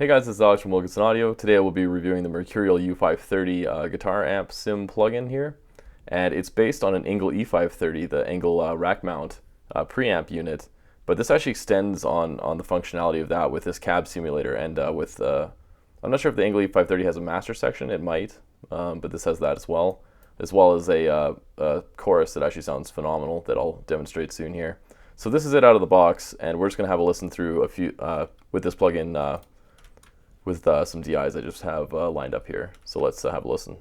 Hey guys, this is Alex from Wilkinson Audio. Today I will be reviewing the Mercurial U530 guitar amp sim plugin here. And it's based on an Engl E530, the Engl rack mount preamp unit. But this actually extends on the functionality of that with this cab simulator and I'm not sure if the Engl E530 has a master section. It might, but this has that as well as a chorus that actually sounds phenomenal that I'll demonstrate soon here. So this is it out of the box, and we're just going to have a listen through a few with this plugin with some DIs I just have lined up here. So let's have a listen.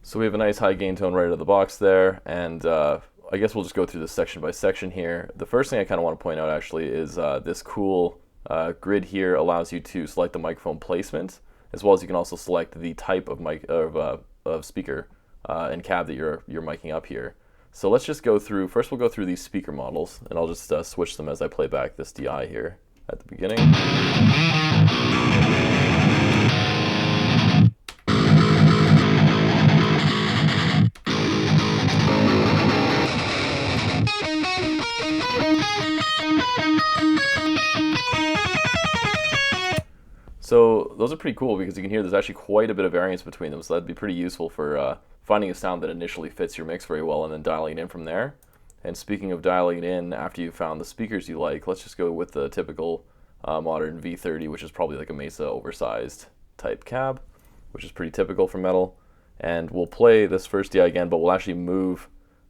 So we have a nice high gain tone right out of the box there, and I guess we'll just go through this section by section here. The first thing I kind of want to point out actually is this cool grid here allows you to select the microphone placement, as well as you can also select the type of of speaker and cab that you're miking up here. So let's just go through, first we'll go through these speaker models, and I'll just switch them as I play back this DI here at the beginning. So those are pretty cool because you can hear there's actually quite a bit of variance between them, so that'd be pretty useful for finding a sound that initially fits your mix very well and then dialing it in from there. And speaking of dialing it in, after you've found the speakers you like, let's just go with the typical modern V30, which is probably like a Mesa oversized type cab, which is pretty typical for metal. And we'll play this first DI again, but we'll actually move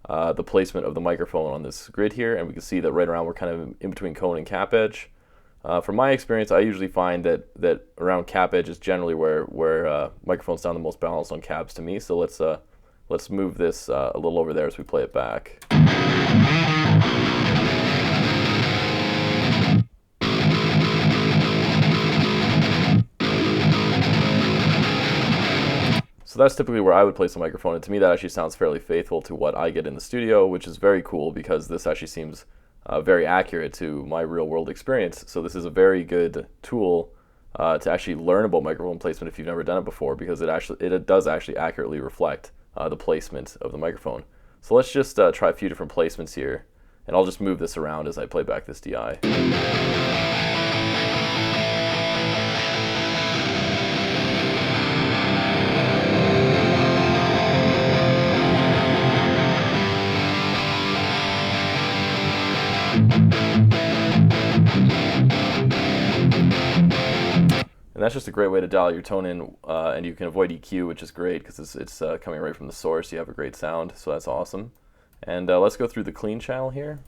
the placement of the microphone on this grid here, and we can see that right around we're kind of in between cone and cap edge. From my experience, I usually find that around cap edge is generally where microphones sound the most balanced on cabs to me. So let's move this a little over there as we play it back. So that's typically where I would place the microphone, and to me that actually sounds fairly faithful to what I get in the studio, which is very cool because this actually seems very accurate to my real world experience. So this is a very good tool to actually learn about microphone placement if you've never done it before, because it does actually accurately reflect the placement of the microphone. So let's just try a few different placements here, and I'll just move this around as I play back this DI. And that's just a great way to dial your tone in, and you can avoid EQ, which is great because it's coming right from the source. You have a great sound, so that's awesome. And let's go through the clean channel here.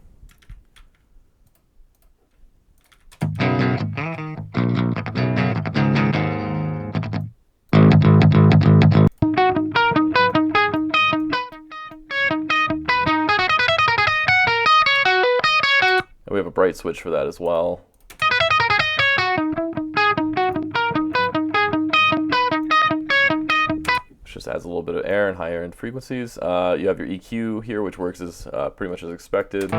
And we have a bright switch for that as well. Just adds a little bit of air and higher end frequencies. You have your EQ here, which works as pretty much as expected.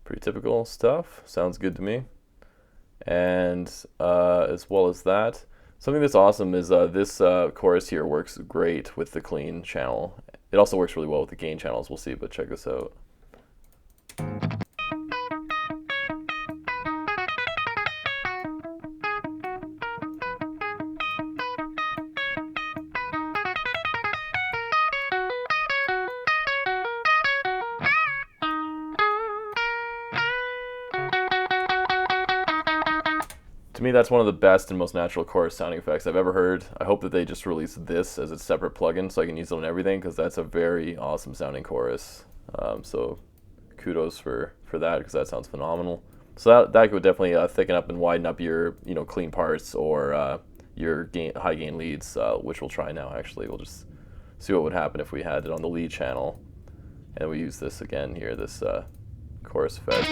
Pretty typical stuff. Sounds good to me. And as well as that, something that's awesome is this chorus here works great with the clean channel. It also works really well with the gain channels. We'll see, but check this out. To me, that's one of the best and most natural chorus sounding effects I've ever heard. I hope that they just release this as a separate plugin so I can use it on everything, because that's a very awesome sounding chorus. So kudos for that, because that sounds phenomenal. So that would definitely thicken up and widen up your clean parts or your high gain leads, which we'll try now. Actually, we'll just see what would happen if we had it on the lead channel, and we use this again here, this chorus effect.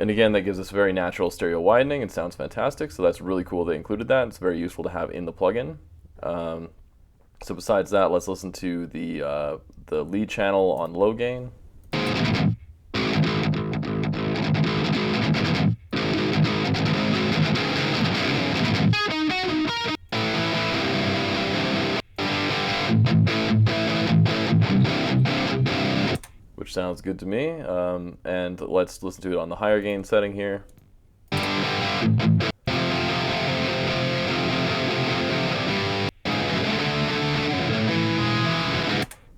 And again, that gives us very natural stereo widening and sounds fantastic. So that's really cool they included that. It's very useful to have in the plugin. So besides that, let's listen to the lead channel on low gain. Which sounds good to me. And let's listen to it on the higher gain setting here.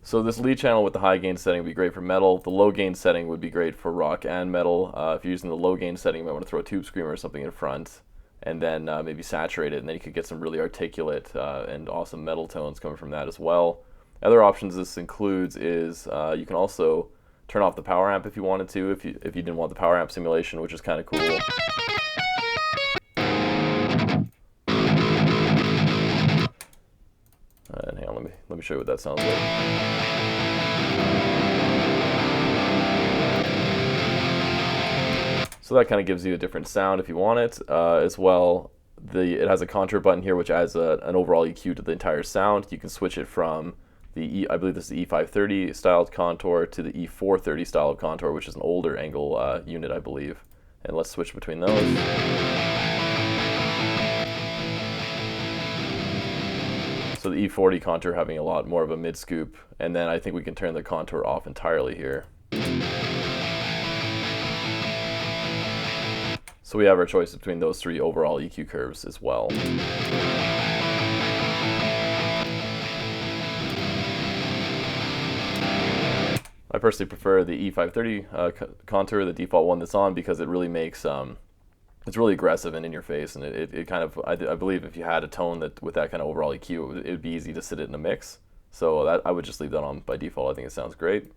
So this lead channel with the high gain setting would be great for metal. The low gain setting would be great for rock and metal. If you're using the low gain setting, you might want to throw a tube screamer or something in front, and then maybe saturate it, and then you could get some really articulate and awesome metal tones coming from that as well. Other options this includes is you can also turn off the power amp if you wanted to, if you didn't want the power amp simulation, which is kind of cool. And hang on, let me show you what that sounds like. So that kind of gives you a different sound if you want it. As well, it has a contour button here which adds an overall EQ to the entire sound. You can switch it from I believe this is the E530 styled contour to the E430 styled contour, which is an older Engl unit, I believe. And let's switch between those. So the E40 contour having a lot more of a mid scoop, and then I think we can turn the contour off entirely here. So we have our choice between those three overall EQ curves as well. I personally prefer the E530 contour, the default one that's on, because it really makes it's really aggressive and in your face, and it kind of I believe if you had a tone that with that kind of overall EQ, it would be easy to sit it in a mix. So that I would just leave that on by default. I think it sounds great.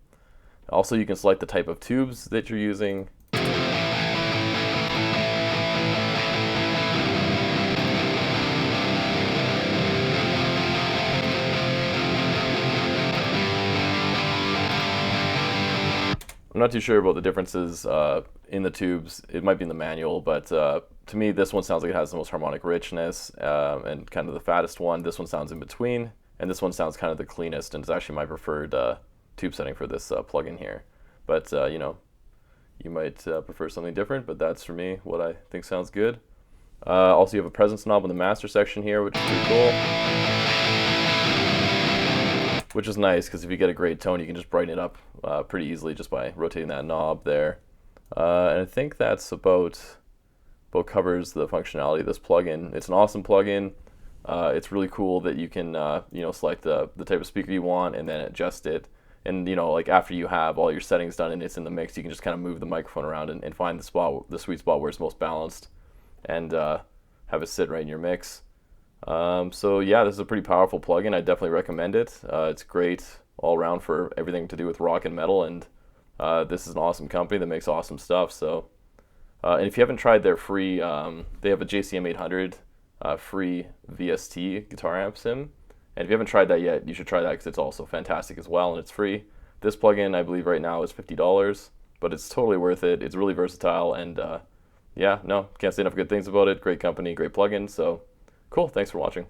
Also, you can select the type of tubes that you're using. I'm not too sure about the differences in the tubes. It might be in the manual, but to me, this one sounds like it has the most harmonic richness and kind of the fattest one. This one sounds in between, and this one sounds kind of the cleanest, and it's actually my preferred tube setting for this plugin here. But you know, you might prefer something different, but that's for me what I think sounds good. Also, you have a presence knob in the master section here, which is pretty cool. Which is nice, because if you get a great tone, you can just brighten it up pretty easily just by rotating that knob there. And I think that's about covers the functionality of this plugin. It's an awesome plugin. It's really cool that you can you know, select the type of speaker you want and then adjust it. And you know, like after you have all your settings done and it's in the mix, you can just kind of move the microphone around and find the sweet spot where it's most balanced, and have it sit right in your mix. So yeah, this is a pretty powerful plugin. I definitely recommend it. It's great all around for everything to do with rock and metal, and this is an awesome company that makes awesome stuff. So, and if you haven't tried their free, they have a JCM 800 free VST guitar amp sim, and if you haven't tried that yet, you should try that because it's also fantastic as well, and it's free. This plugin, I believe right now is $50, but it's totally worth it. It's really versatile, and yeah, no, can't say enough good things about it. Great company, great plugin. So cool, thanks for watching.